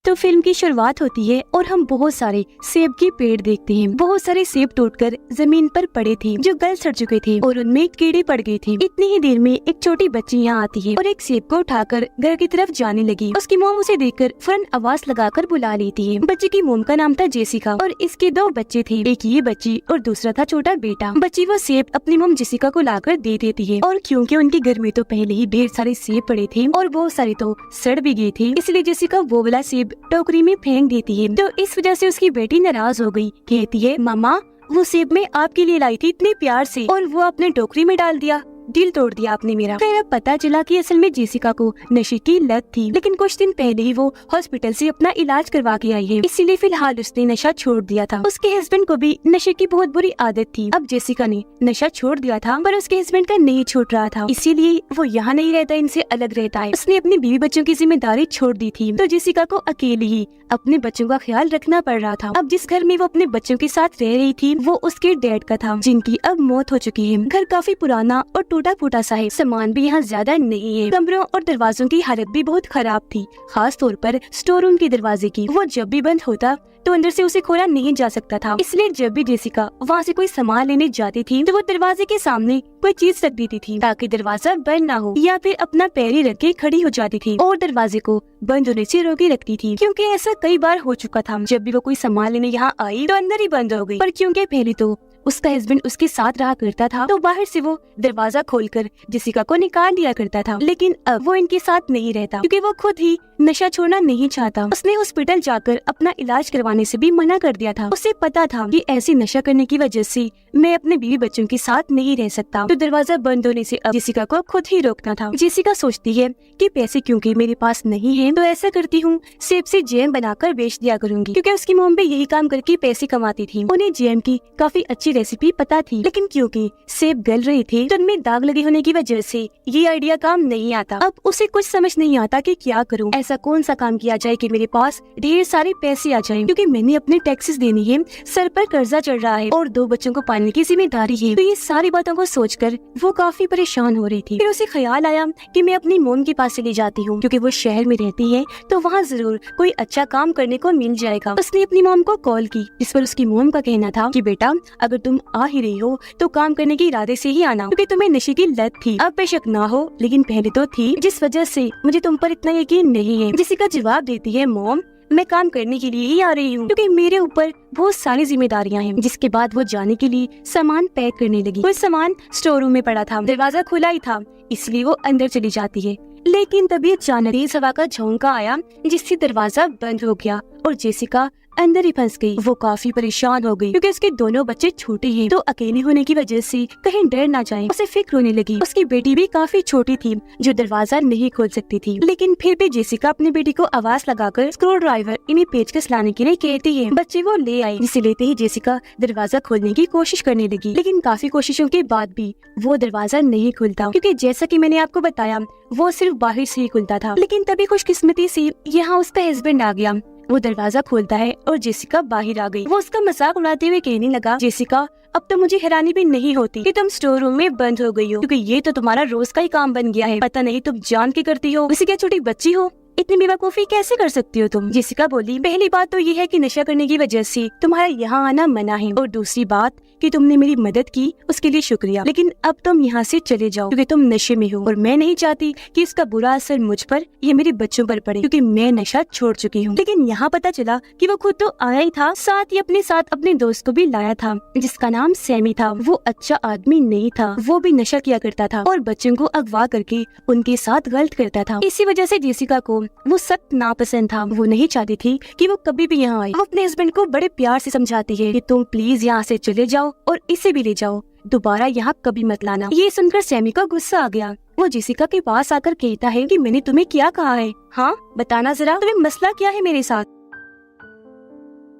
तो फिल्म की शुरुआत होती है और हम बहुत सारे सेब के पेड़ देखते हैं। बहुत सारे सेब टूटकर जमीन पर पड़े थे जो गल सड़ चुके थे और उनमें कीड़े पड़ गए थे। इतनी ही देर में एक छोटी बच्ची यहाँ आती है और एक सेब को उठाकर घर की तरफ जाने लगी। उसकी मोम उसे देखकर फौरन आवाज लगाकर बुला लेती है। बच्ची की मोम का नाम था जेसिका और इसके 2 बच्चे थे, एक ये बच्ची और दूसरा था छोटा बेटा। बच्ची वो सेब अपनी मोम जेसिका को लाकर दे देती है और क्योंकि उनके घर में तो पहले ही ढेर सारे सेब पड़े थे और बहुत सारे तो सड़ भी गए थे, इसलिए जेसिका वो वाला सेब टोकरी में फेंक देती है। तो इस वजह से उसकी बेटी नाराज हो गई, कहती है मामा वो सेब मैं आपके लिए लाई थी इतने प्यार से और वो आपने टोकरी में डाल दिया, दिल तोड़ दिया आपने मेरा। फिर अब पता चला कि असल में जेसिका को नशे की लत थी, लेकिन कुछ दिन पहले ही वो हॉस्पिटल से अपना इलाज करवा के आई है, इसीलिए फिलहाल उसने नशा छोड़ दिया था। उसके हस्बैंड को भी नशे की बहुत बुरी आदत थी। अब जेसिका ने नशा छोड़ दिया था पर उसके हस्बैंड का नहीं छूट रहा था, इसीलिए वो यहाँ नहीं रहता, इनसे अलग रहता है। उसने अपनी बीवी बच्चों की जिम्मेदारी छोड़ दी थी, तो जेसिका को अकेले ही अपने बच्चों का ख्याल रखना पड़ रहा था। अब जिस घर में वो अपने बच्चों के साथ रह रही थी वो उसके डैड का था, जिनकी अब मौत हो चुकी है। घर काफी पुराना और टूटा फूटा सा है, सामान भी यहाँ ज्यादा नहीं है। कमरों और दरवाजों की हालत भी बहुत खराब थी, खास तौर पर स्टोर रूम के दरवाजे की। वो जब भी बंद होता तो अंदर से उसे खोला नहीं जा सकता था, इसलिए जब भी जेसिका वहाँ से कोई सामान लेने जाती थी तो वो दरवाजे के सामने कोई चीज रख देती थी ताकि दरवाजा बंद ना हो, या फिर अपना पैर ही रख के खड़ी हो जाती थी और दरवाजे को बंद होने से रोके रखती थी। क्योंकि ऐसा कई बार हो चुका था, जब भी वो कोई सामान लेने यहाँ आई तो अंदर ही बंद हो गई। पर क्योंकि पहले तो उसका हस्बैंड उसके साथ रहा करता था तो बाहर से वो दरवाजा खोलकर जेसिका को निकाल दिया करता था, लेकिन अब वो इनके साथ नहीं रहता क्योंकि वो खुद ही नशा छोड़ना नहीं चाहता। उसने हॉस्पिटल जाकर अपना इलाज करवाने से भी मना कर दिया था। उसे पता था कि ऐसी नशा करने की वजह से मैं अपने बीवी बच्चों के साथ नहीं रह सकता, तो दरवाजा बंद होने से अब जेसिका को खुद ही रोकना था। जेसिका सोचती है कि पैसे क्योंकि मेरे पास नहीं है तो ऐसा करती हूँ सेब से जैम बनाकर बेच दिया करूंगी, क्योंकि उसकी मॉम भी यही काम करके पैसे कमाती थी। उन्हें जैम की काफी अच्छी रेसिपी पता थी, लेकिन क्योंकि सेब गल रहे थे तो उनमें दाग लगे होने की वजह से ये आइडिया काम नहीं आता। अब उसे कुछ समझ नहीं आता कि क्या करूं, ऐसा कौन सा काम किया जाए कि मेरे पास ढेर सारे पैसे आ जाएं, क्योंकि मैंने अपने टैक्सेस देनी है, सर पर कर्जा चढ़ रहा है और 2 बच्चों को पालने की जिम्मेदारी है। तो ये सारी बातों को सोचकर वो काफी परेशान हो रही थी। फिर उसे ख्याल आया कि मैं अपनी मोम के पास चली जाती हूँ, क्योंकि वो शहर में रहती है तो वहाँ जरूर कोई अच्छा काम करने को मिल जाएगा। उसने अपनी मोम को कॉल की, जिस पर उसकी मोम का कहना था कि बेटा अगर तुम आ ही रही हो तो काम करने के इरादे से ही आना, क्योंकि तुम्हें नशे की लत थी। अब बेशक ना हो लेकिन पहले तो थी, जिस वजह से मुझे तुम पर इतना यकीन नहीं है। जेसिका जवाब देती है मॉम मैं काम करने के लिए ही आ रही हूँ, क्योंकि मेरे ऊपर बहुत सारी जिम्मेदारियां हैं। जिसके बाद वो जाने के लिए सामान पैक करने लगी। कुछ सामान स्टोर रूम में पड़ा था, दरवाजा खुला ही था, इसलिए वो अंदर चली जाती है। लेकिन तभी अचानक तेज हवा का झोंका आया जिससे दरवाजा बंद हो गया और जेसिका अंदर ही फंस गई। वो काफी परेशान हो गई क्योंकि उसके दोनों बच्चे छोटे हैं, तो अकेले होने की वजह से कहीं डर ना जाए उसे फिक्र होने लगी। उसकी बेटी भी काफी छोटी थी जो दरवाजा नहीं खोल सकती थी, लेकिन फिर भी जेसिका अपनी बेटी को आवाज लगाकर स्क्रू ड्राइवर इन्हें पेचकस लाने के लिए कहती है। बच्चे वो ले आई, जिसे लेते ही जेसिका दरवाजा खोलने की कोशिश करने लगी, लेकिन काफी कोशिशों के बाद भी वो दरवाजा नहीं खुलता, क्योंकि जैसा कि मैंने आपको बताया वो सिर्फ बाहर से ही खुलता था। लेकिन तभी खुशकिस्मती से यहाँ उसका हस्बैंड आ गया। वो दरवाजा खोलता है और जेसिका बाहर आ गई। वो उसका मजाक उड़ाते हुए कहने लगा जेसिका अब तो मुझे हैरानी भी नहीं होती कि तुम स्टोर रूम में बंद हो गई हो, क्योंकि ये तो तुम्हारा रोज का ही काम बन गया है। पता नहीं तुम जान के करती हो, उसे क्या छोटी बच्ची हो, इतनी बेवकूफी कैसे कर सकती हो तुम। जेसिका बोली पहली बात तो ये है कि नशा करने की वजह से तुम्हारा यहाँ आना मना है, और दूसरी बात कि तुमने मेरी मदद की उसके लिए शुक्रिया, लेकिन अब तुम यहाँ से चले जाओ क्योंकि तुम नशे में हो और मैं नहीं चाहती कि इसका बुरा असर मुझ पर या मेरे बच्चों पर पड़े, क्योंकि मैं नशा छोड़ चुकी हूँ। लेकिन यहाँ पता चला कि वो खुद तो आया ही था, साथ ही अपने साथ अपने दोस्त को भी लाया था जिसका नाम सैमी था। वो अच्छा आदमी नहीं था, वो भी नशा किया करता था और बच्चों को अगवा करके उनके साथ गलत करता था। इसी वजह से जेसिका को वो सख्त नापसंद था। वो नहीं चाहती थी कि वो कभी भी यहाँ आए। वो अपने हस्बैंड को बड़े प्यार से समझाती है कि तुम प्लीज यहाँ से चले जाओ और इसे भी ले जाओ, दोबारा यहाँ कभी मत लाना। ये सुनकर सैमी को गुस्सा आ गया। वो जेसिका के पास आकर कहता है कि मैंने तुम्हें क्या कहा है, हाँ बताना जरा, तुम्हें मसला क्या है मेरे साथ।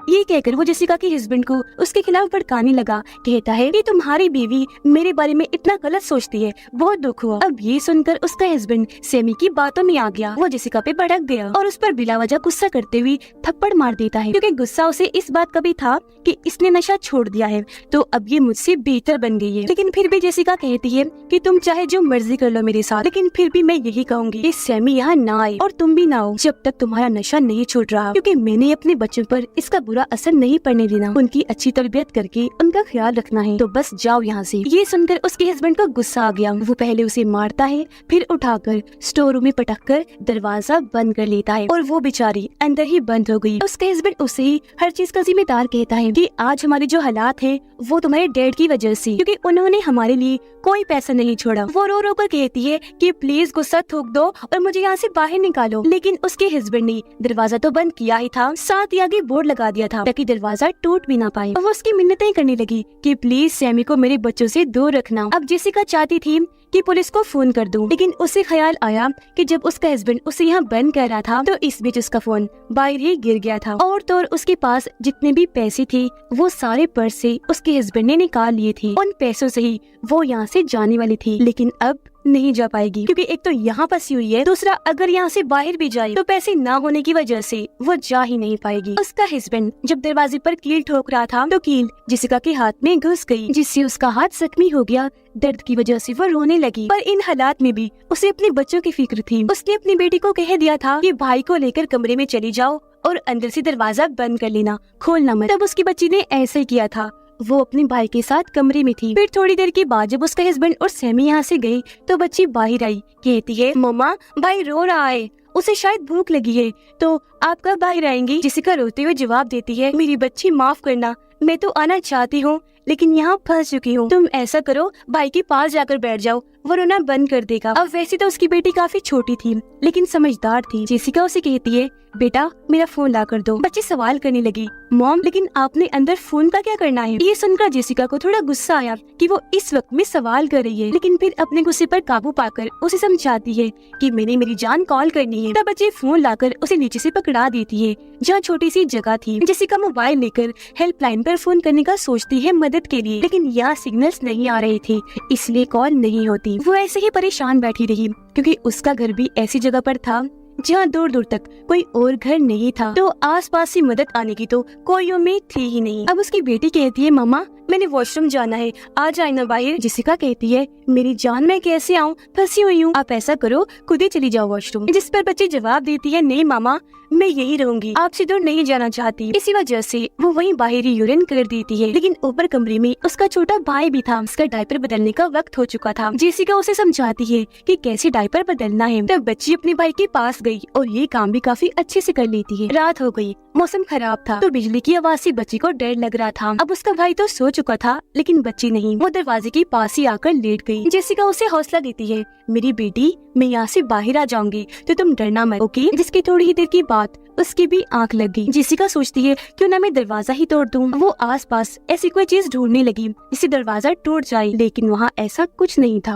ये कहकर वो जेसिका के हस्बैंड को उसके खिलाफ भड़काने लगा। कहता है कि तुम्हारी बीवी मेरे बारे में इतना गलत सोचती है, बहुत दुख हुआ। अब ये सुनकर उसका हस्बैंड सैमी की बातों में आ गया। वो जेसिका पे भड़क गया और उस पर बिला वजह गुस्सा करते हुए थप्पड़ मार देता है, क्योंकि गुस्सा उसे इस बात का भी था कि इसने नशा छोड़ दिया है तो अब ये मुझसे बेहतर बन गई है। लेकिन फिर भी जेसिका कहती है कि तुम चाहे जो मर्जी कर लो मेरे साथ, लेकिन फिर भी मैं यही कहूंगी कि सैमी यहाँ ना आए और तुम भी ना आओ जब तक तुम्हारा नशा नहीं छूट रहा, क्योंकि मैंने अपने बच्चों पर इसका बुरा असर नहीं पड़ने देना। उनकी अच्छी तरबियत करके उनका ख्याल रखना है, तो बस जाओ यहाँ से। ये सुनकर उसके हस्बैंड को गुस्सा आ गया। वो पहले उसे मारता है, फिर उठाकर स्टोर रूम में पटक कर दरवाजा बंद कर लेता है और वो बेचारी अंदर ही बंद हो गई। उसके हस्बैंड उसे ही हर चीज का जिम्मेदार कहता है कि आज हमारे जो हालात है वो तुम्हारे डैड की वजह से, क्योंकि उन्होंने हमारे लिए कोई पैसा नहीं छोड़ा। वो रो रो कर कहती है कि प्लीज गुस्सा थूक दो और मुझे यहाँ से बाहर निकालो, लेकिन उसके हस्बैंड ने दरवाजा तो बंद किया ही था, साथ ही आगे बोर्ड लगा दिया था ताकि दरवाजा टूट भी ना पाए। वो उसकी मिन्नतें करने लगी कि प्लीज सैमी को मेरे बच्चों से दूर रखना। अब जेसिका चाहती थी कि पुलिस को फोन कर दूं, लेकिन उसे ख्याल आया कि जब उसका हस्बैंड उसे यहाँ बंद कर रहा था तो इस बीच उसका फोन बाहर ही गिर गया था और तो और उसके पास जितने भी पैसे थे वो सारे पर्स से उसके हस्बैंड ने निकाल लिए थे। उन पैसों से ही वो यहाँ से जाने वाली थी, लेकिन अब नहीं जा पाएगी, क्योंकि एक तो यहाँ फंसी हुई है, दूसरा अगर यहाँ से बाहर भी जाए तो पैसे ना होने की वजह से वो जा ही नहीं पाएगी। उसका हस्बैंड जब दरवाजे पर कील ठोक रहा था तो कील जेसिका के हाथ में घुस गई, जिससे उसका हाथ जख्मी हो गया। दर्द की वजह से वो रोने लगी, पर इन हालात में भी उसे अपने बच्चों की फिक्र थी। उसने अपनी बेटी को कह दिया था कि भाई को लेकर कमरे में चली जाओ और अंदर से दरवाजा बंद कर लेना, खोलना मत। तब उसकी बच्ची ने ऐसा ही किया था। वो अपने भाई के साथ कमरे में थी। फिर थोड़ी देर के बाद जब उसका हस्बैंड और सैमी यहाँ से गई तो बच्ची बाहर आई। कहती है मम्मा भाई रो रहा है, उसे शायद भूख लगी है, तो आप कब बाहर आएंगी? जेसिका रोते हुए जवाब देती है मेरी बच्ची माफ करना, मैं तो आना चाहती हूँ लेकिन यहाँ फंस चुकी हूँ। तुम ऐसा करो भाई के पास जाकर बैठ जाओ, वो रोना बंद कर देगा। अब वैसे तो उसकी बेटी काफी छोटी थी लेकिन समझदार थी। जेसिका उसे कहती है बेटा मेरा फोन ला कर दो। बच्ची सवाल करने लगी मॉम लेकिन आपने अंदर फोन का क्या करना है? ये सुनकर जेसिका को थोड़ा गुस्सा आया कि वो इस वक्त में सवाल कर रही है, लेकिन फिर अपने गुस्से पर काबू पाकर उसे समझाती है कि मैंने मेरी जान कॉल करनी है। तब बच्ची फोन लाकर उसे नीचे से पकड़ा देती है जहाँ छोटी सी जगह थी। जेसिका मोबाइल लेकर हेल्पलाइन पर फोन करने का सोचती है मदद के लिए, लेकिन यहाँ सिग्नल्स नहीं आ रहे थे इसलिए कॉल नहीं होती। वो ऐसे ही परेशान बैठी रही क्योंकि उसका घर भी ऐसी जगह पर था जहाँ दूर दूर तक कोई और घर नहीं था, तो आसपास से मदद आने की तो कोई उम्मीद थी ही नहीं। अब उसकी बेटी कहती है मामा मैंने वॉशरूम जाना है, आ जाए ना बाहर। जेसिका कहती है मेरी जान मैं कैसे आऊँ, फंसी हुई हूँ, आप ऐसा करो खुद ही चली जाओ वॉशरूम। जिस पर बच्ची जवाब देती है नहीं मामा मैं यही रहूंगी, आपसे दूर नहीं जाना चाहती। इसी वजह से वो वहीं बाहर ही यूरिन कर देती है। लेकिन ऊपर कमरे में उसका छोटा भाई भी था, उसका डायपर बदलने का वक्त हो चुका था। जेसिका उसे समझाती है कि कैसे डायपर बदलना है। तब बच्ची अपने भाई के पास गई और ये काम भी काफी अच्छे से कर लेती है। रात हो गई, मौसम खराब था तो बिजली की आवाज से बच्ची को डर लग रहा था। अब उसका भाई तो सो चुका था लेकिन बच्ची नहीं, वो दरवाजे के पास ही आकर लेट गई। जेसिका उसे हौसला देती है मेरी बेटी मैं यहाँ से बाहर आ जाऊंगी तो तुम डरना मत, ओके? जिसकी थोड़ी ही देर की बात उसकी भी आंख लग गई। जेसिका सोचती है क्यों ना मैं दरवाजा ही तोड़ दूं। वो आसपास ऐसी कोई चीज ढूंढने लगी जिससे दरवाजा टूट जाए, लेकिन वहाँ ऐसा कुछ नहीं था।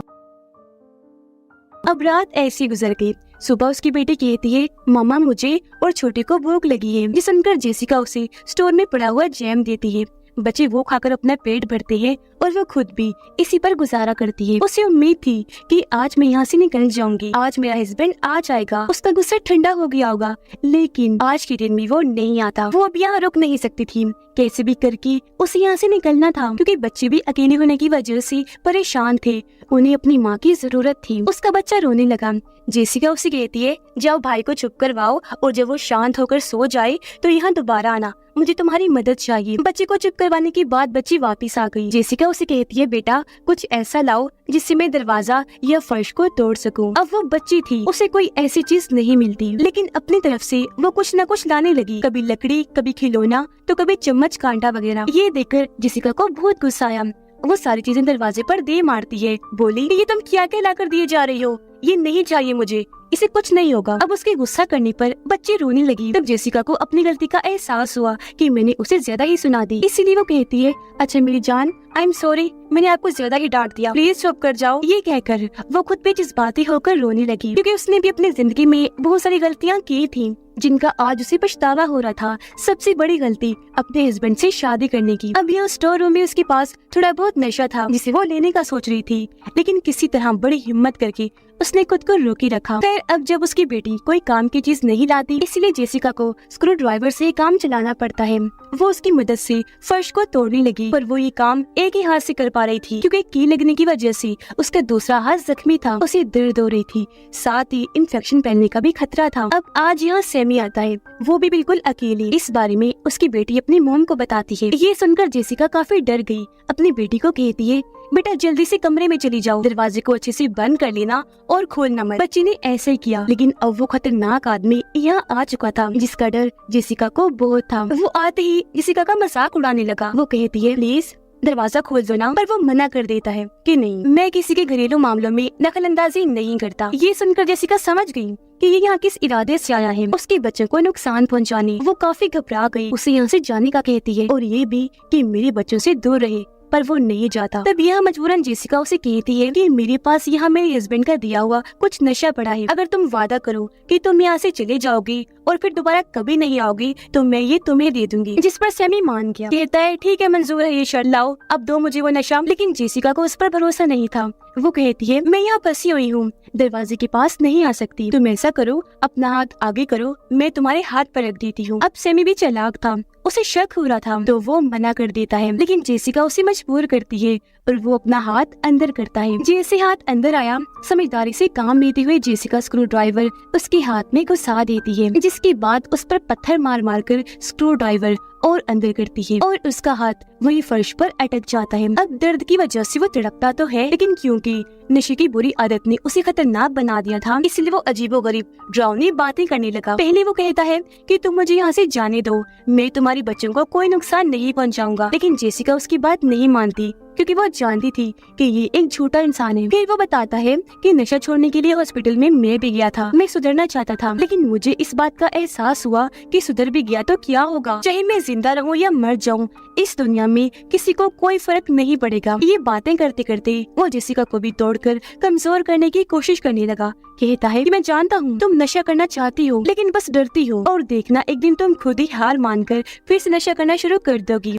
अब रात ऐसी गुजर गई। सुबह उसकी बेटी कहती है मामा मुझे और छोटे को भूख लगी है। ये सुनकर जेसिका उसे स्टोर में पड़ा हुआ जैम देती है। बच्चे वो खाकर अपना पेट भरते हैं और वो खुद भी इसी पर गुजारा करती है। उसे उम्मीद थी कि आज मैं यहाँ से निकल जाऊंगी, आज मेरा हस्बैंड आ जाएगा, उसका गुस्सा ठंडा हो गया होगा, लेकिन आज के दिन में वो नहीं आता। वो अब यहाँ रुक नहीं सकती थी, कैसे भी करके उसे यहाँ से निकलना था, क्योंकि बच्चे भी अकेले होने की वजह से परेशान थे, उन्हें अपनी माँ की जरूरत थी। उसका बच्चा रोने लगा। जेसिका उसे कहती है जाओ भाई को चुप करवाओ और जब वो शांत होकर सो जाए तो यहाँ दोबारा आना, मुझे तुम्हारी मदद चाहिए। बच्चे को चुप करवाने के बाद बच्ची वापस आ गई। जेसिका उसे कहती है बेटा कुछ ऐसा लाओ जिससे मैं दरवाजा या फर्श को तोड़ सकूं। अब वो बच्ची थी, उसे कोई ऐसी चीज नहीं मिलती, लेकिन अपनी तरफ से वो कुछ न कुछ लाने लगी, कभी लकड़ी, कभी खिलौना, तो कभी चम्मच कांटा वगैरह। ये देखकर जेसिका को बहुत गुस्सा आया। वो सारी चीजें दरवाजे पर दे मारती है, बोली ये तुम क्या क्या ला कर दिए जा रही हो, ये नहीं चाहिए मुझे, इसे कुछ नहीं होगा। अब उसके गुस्सा करने पर बच्ची रोने लगी। तब जेसिका को अपनी गलती का एहसास हुआ कि मैंने उसे ज्यादा ही सुना दी, इसीलिए वो कहती है अच्छा मेरी जान आई एम सॉरी, मैंने आपको ज्यादा ही डांट दिया, प्लीज चुप कर जाओ। ये कहकर वो खुद पे जज्बाती होकर रोने लगी, क्योंकि उसने भी अपनी जिंदगी में बहुत सारी गलतियाँ की थी जिनका आज उसे पछतावा हो रहा था। सबसे बड़ी गलती अपने हस्बैंड से शादी करने की। अब यहाँ स्टोर रूम में उसके पास थोड़ा बहुत नशा था जिसे वो लेने का सोच रही थी, लेकिन किसी तरह बड़ी हिम्मत करके उसने खुद को रोकी रखा। फिर अब जब उसकी बेटी कोई काम की चीज नहीं लाती, इसलिए जेसिका को स्क्रू ड्राइवर से काम चलाना पड़ता है। वो उसकी मदद से फर्श को तोड़ने लगी, पर वो ये काम एक ही हाथ से कर पा रही थी, क्योंकि की लगने की वजह से उसका दूसरा हाथ जख्मी था। उसे दर्द हो रही थी, साथ ही इन्फेक्शन फैलने का भी खतरा था। अब आज यहाँ सैमी आता है, वो भी बिल्कुल अकेली। इस बारे में उसकी बेटी अपनी मॉम को बताती है। ये सुनकर जेसिका काफी डर गई। अपनी बेटी को कहती है, बेटा जल्दी से कमरे में चली जाओ, दरवाजे को अच्छे से बंद कर लेना और खोलना मत। बच्ची ने ऐसे किया, लेकिन अब वो खतरनाक आदमी यहाँ आ चुका था, जिसका डर जेसिका को बहुत था। वो आते ही जेसिका का मजाक उड़ाने लगा। वो कहती है, प्लीज दरवाजा खोल दो ना, पर वो मना कर देता है कि नहीं, मैं किसी के घरेलू मामलों में दखल अंदाजी नहीं करता। ये सुनकर जेसिका समझ गई कि ये यहाँ किस इरादे से आया है, उसके बच्चों को नुकसान पहुँचाने। वो काफी घबरा गई, उसे यहाँ से जाने का कहती है, और ये भी कि मेरे बच्चों से दूर रहे, पर वो नहीं जाता। तब यह मजबूरन जेसिका उसे कहती है कि मेरे पास यहाँ मेरे हस्बैंड का दिया हुआ कुछ नशा पड़ा है, अगर तुम वादा करो कि तुम यहाँ से चले जाओगी और फिर दोबारा कभी नहीं आओगी तो मैं ये तुम्हें दे दूंगी। जिस पर सैमी मान गया, कहता है ठीक है मंजूर है, ये शर्त लाओ, अब दो मुझे वो नशा। लेकिन जेसिका को उस पर भरोसा नहीं था। वो कहती है, मैं यहाँ फंसी हुई हूँ, दरवाजे के पास नहीं आ सकती, तुम ऐसा करो अपना हाथ आगे करो, मैं तुम्हारे हाथ पर रख देती हूँ। अब सैमी भी चालाक था, उसे शक हो रहा था, तो वो मना कर देता है, लेकिन जेसिका उसे मजबूर करती है और वो अपना हाथ अंदर करता है। जैसे हाथ अंदर आया, समझदारी से काम लेते हुए जेसिका स्क्रू ड्राइवर उसके हाथ में घुसा देती है, जिसके बाद उस पर पत्थर मार मार कर स्क्रू ड्राइवर और अंदर करती है और उसका हाथ वही फर्श पर अटक जाता है। अब दर्द की वजह से वो तड़पता तो है, लेकिन क्योंकि नशे की बुरी आदत ने उसे खतरनाक बना दिया था, इसलिए वो अजीबोगरीब डरावनी बातें करने लगा। पहले वो कहता है कि तुम मुझे यहाँ से जाने दो, मैं तुम्हारे बच्चों को कोई नुकसान नहीं पहुँचाऊंगा। लेकिन जेसिका उसकी बात नहीं मानती, क्योंकि वो जानती थी कि ये एक झूठा इंसान है। फिर वो बताता है कि नशा छोड़ने के लिए हॉस्पिटल में मैं भी गया था, मैं सुधरना चाहता था, लेकिन मुझे इस बात का एहसास हुआ कि सुधर भी गया तो क्या होगा, चाहे मैं जिंदा रहूं या मर जाऊं, इस दुनिया में किसी को कोई फर्क नहीं पड़ेगा। ये बातें करते करते वो जेसिका को भी तोड़कर कमजोर करने की कोशिश करने लगा। कहता है कि मैं जानता हूँ तुम नशा करना चाहती हो, लेकिन बस डरती हो, और देखना एक दिन तुम खुद ही हार मानकर फिर से नशा करना शुरू कर दोगी।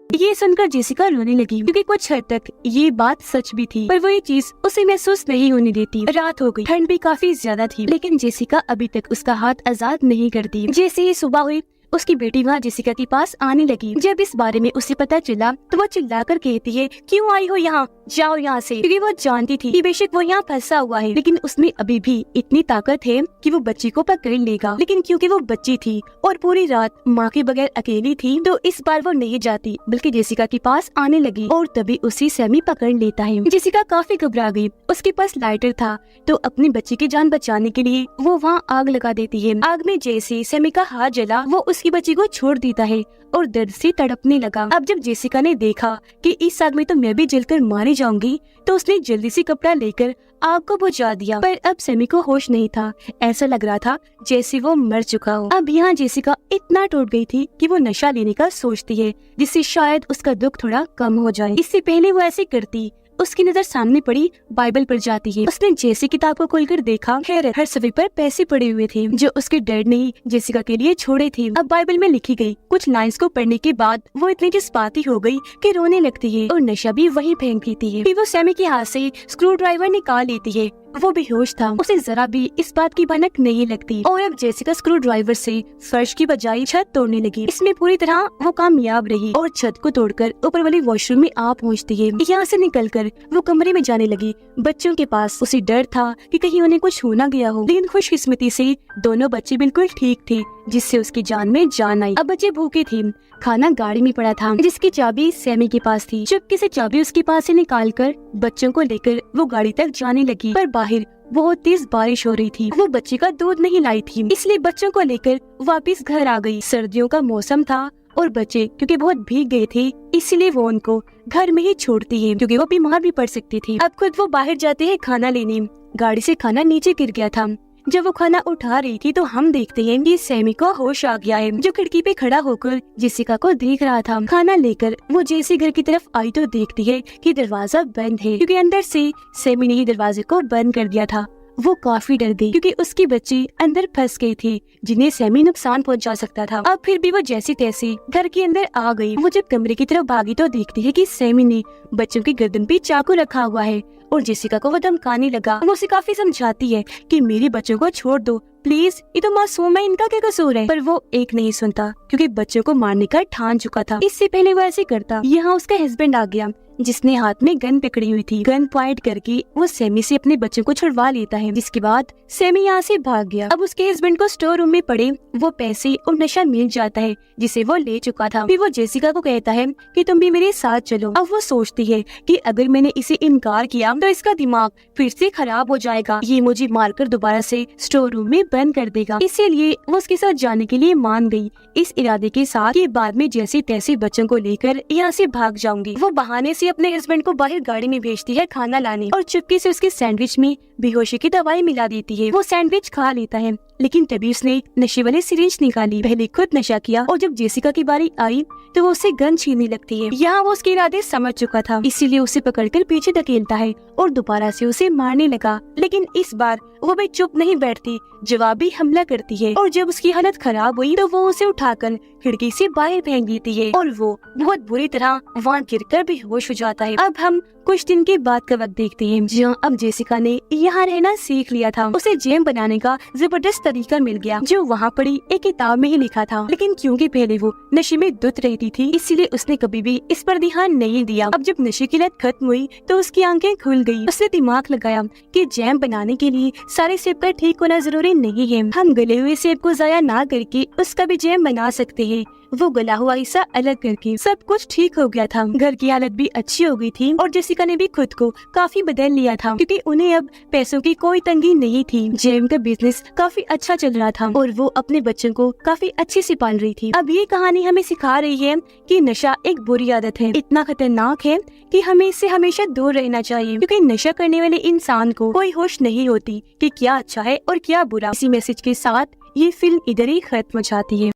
ये सुनकर जेसिका रोने लगी, क्योंकि कुछ हद तक ये बात सच भी थी, पर वो ये चीज उसे महसूस नहीं होने देती। रात हो गई, ठंड भी काफी ज्यादा थी, लेकिन जेसिका अभी तक उसका हाथ आजाद नहीं करती। जैसे ही सुबह हुई, उसकी बेटी वहाँ जेसिका के पास आने लगी। जब इस बारे में उसे पता चला तो वो चिल्लाकर कहती है, क्यों आई हो यहाँ, जाओ यहाँ से। क्योंकि वो जानती थी कि बेशक वो यहाँ फंसा हुआ है, लेकिन उसमें अभी भी इतनी ताकत है कि वो बच्ची को पकड़ लेगा। लेकिन क्योंकि वो बच्ची थी और पूरी रात माँ के बगैर अकेली थी, तो इस बार वो नहीं जाती, बल्कि जेसिका के पास आने लगी, और तभी उसे सैमी पकड़ लेता है। जेसिका काफी घबरा गई, उसके पास लाइटर था, तो अपनी बच्ची की जान बचाने के लिए वो वहाँ आग लगा देती है। आग में जैसे सैमी का हाथ जला, वो उसकी बच्ची को छोड़ देता है और दर्द से तड़पने लगा। अब जब जेसिका ने देखा कि इस आग में तो मैं भी जलकर मारी जाऊंगी, तो उसने जल्दी से कपड़ा लेकर आग को बुझा दिया। पर अब सैमी को होश नहीं था, ऐसा लग रहा था जैसे वो मर चुका हो। अब यहाँ जेसिका इतना टूट गई थी कि वो नशा लेने का सोचती है, जिससे शायद उसका दुख थोड़ा कम हो जाए। इससे पहले वो ऐसे करती, उसकी नजर सामने पड़ी बाइबल पर जाती है। उसने जैसे किताब को खोलकर देखा, खैर हर सफ़े पर पैसे पड़े हुए थे जो उसके डैड ने ही जेसिका के लिए छोड़े थे। अब बाइबल में लिखी गई कुछ लाइंस को पढ़ने के बाद वो इतनी जज्बाती हो गई कि रोने लगती है और नशा भी वहीं फेंक देती है। फिर वो सैमी के हाथ से स्क्रू ड्राइवर निकाल लेती है। वो बेहोश था, उसे जरा भी इस बात की भनक नहीं लगती, और अब जेसिका स्क्रू ड्राइवर से फर्श की बजाय छत तोड़ने लगी। इसमें पूरी तरह वो कामयाब रही और छत को तोड़कर ऊपर वाले वॉशरूम में आ पहुंचती है। यहाँ से निकलकर वो कमरे में जाने लगी। बच्चों के पास उसे डर था कि कहीं उन्हें कुछ हो ना गया हो, लेकिन खुशकिस्मती से दोनों बच्चे बिल्कुल ठीक थे, जिससे उसकी जान में जान आई। अब बच्चे भूखे थे, खाना गाड़ी में पड़ा था, जिसकी चाबी सैमी के पास थी। चुपके से चाबी उसके पास से निकालकर बच्चों को लेकर वो गाड़ी तक जाने लगी, पर बाहर बहुत तेज बारिश हो रही थी। वो बच्चे का दूध नहीं लाई थी, इसलिए बच्चों को लेकर वापस घर आ गई। सर्दियों का मौसम था और बच्चे क्योंकि बहुत भीग गए थे, इसलिए वो उनको घर में ही छोड़ती है, क्योंकि वो बीमार भी पड़ सकती थी। अब खुद वो बाहर जाते हैं खाना लेने। गाड़ी से खाना नीचे गिर गया था, जब वो खाना उठा रही थी तो हम देखते हैं कि सैमी को होश आ गया है, जो खिड़की पे खड़ा होकर जेसिका को देख रहा था। खाना लेकर वो जैसे घर की तरफ आई तो देखती है कि दरवाजा बंद है, क्योंकि अंदर से सैमी ने ही दरवाजे को बंद कर दिया था। वो काफी डर गई क्योंकि उसकी बच्ची अंदर फंस गई थी, जिन्हें सैमी नुकसान पहुंचा सकता था। अब फिर भी वो जैसी तैसी घर के अंदर आ गई। वो जब कमरे की तरफ भागी तो देखती है कि सैमी ने बच्चों की गर्दन पे चाकू रखा हुआ है और जेसिका को वो धमकाने लगा। वो उसे काफी समझाती है कि मेरे बच्चों को छोड़ दो प्लीज, ये तो मासूम है, इनका क्या कसूर है। पर वो एक नहीं सुनता क्योंकि बच्चों को मारने का ठान चुका था। इससे पहले वो ऐसे करता, यहाँ उसका हस्बैंड आ गया जिसने हाथ में गन पकड़ी हुई थी। गन पॉइंट करके वो सैमी से अपने बच्चों को छुड़वा लेता है, जिसके बाद सैमी यहाँ से भाग गया। अब उसके हस्बैंड को स्टोर रूम में पड़े वो पैसे और नशा मिल जाता है जिसे वो ले चुका था। फिर वो जेसिका को कहता है कि तुम भी मेरे साथ चलो। अब वो सोचती है कि अगर मैंने इसे इनकार किया तो इसका दिमाग फिर से खराब हो जाएगा, ये मुझे मारकर दोबारा से स्टोर रूम में बंद कर देगा। इसीलिए वो उसके साथ जाने के लिए मान गई, इस इरादे के साथ कि बाद में जैसे तैसे बच्चों को लेकर यहाँ से भाग जाऊंगी। वो बहाने से अपने हस्बैंड को बाहर गाड़ी में भेजती है खाना लाने और चुपके से उसके सैंडविच में बेहोशी की दवाई मिला देती है। वो सैंडविच खा लेता है, लेकिन तभी उसने नशे वाले सिरिंज निकाली। पहले खुद नशा किया और जब जेसिका की बारी आई तो वो उसे गन छीनने लगती है। यहाँ वो उसके इरादे समझ चुका था, इसीलिए उसे पकड़कर पीछे धकेलता है और दोबारा से उसे मारने लगा। लेकिन इस बार वो भी चुप नहीं बैठती, जवाबी हमला करती है और जब उसकी हालत खराब हुई तो वो उसे उठाकर खिड़की से बाहर फेंक देती है और वो बहुत बुरी तरह वहाँ गिरकर बेहोश हो जाता है। अब हम कुछ दिन के बाद का वक्त देखते हैं, जहाँ अब जेसिका ने यहाँ रहना सीख लिया था। उसे जैम बनाने का जबरदस्त तरीका मिल गया जो वहाँ पड़ी एक किताब में ही लिखा था। लेकिन क्योंकि पहले वो नशे में धुत रहती थी, इसीलिए उसने कभी भी इस पर ध्यान नहीं दिया। अब जब नशे की लत खत्म हुई तो उसकी आंखें खुल गई। उसने दिमाग लगाया कि जैम बनाने के लिए सारे सेब का ठीक होना जरूरी नहीं है, हम गले हुए सेब को जाया ना करके उसका भी जैम बना सकते हैं। वो गला हुआ हिस्सा अलग करके सब कुछ ठीक हो गया था। घर की हालत भी अच्छी हो गई थी और जेसिका ने भी खुद को काफी बदल लिया था, क्योंकि उन्हें अब पैसों की कोई तंगी नहीं थी। जैम का बिजनेस काफी अच्छा चल रहा था और वो अपने बच्चों को काफी अच्छे से पाल रही थी। अब ये कहानी हमें सिखा रही है कि नशा एक बुरी आदत है, इतना खतरनाक है कि हमें इससे हमेशा दूर रहना चाहिए, क्योंकि नशा करने वाले इंसान को कोई होश नहीं होती कि क्या अच्छा है और क्या बुरा। इसी मैसेज के साथ ये फिल्म इधर ही खत्म हो जाती है।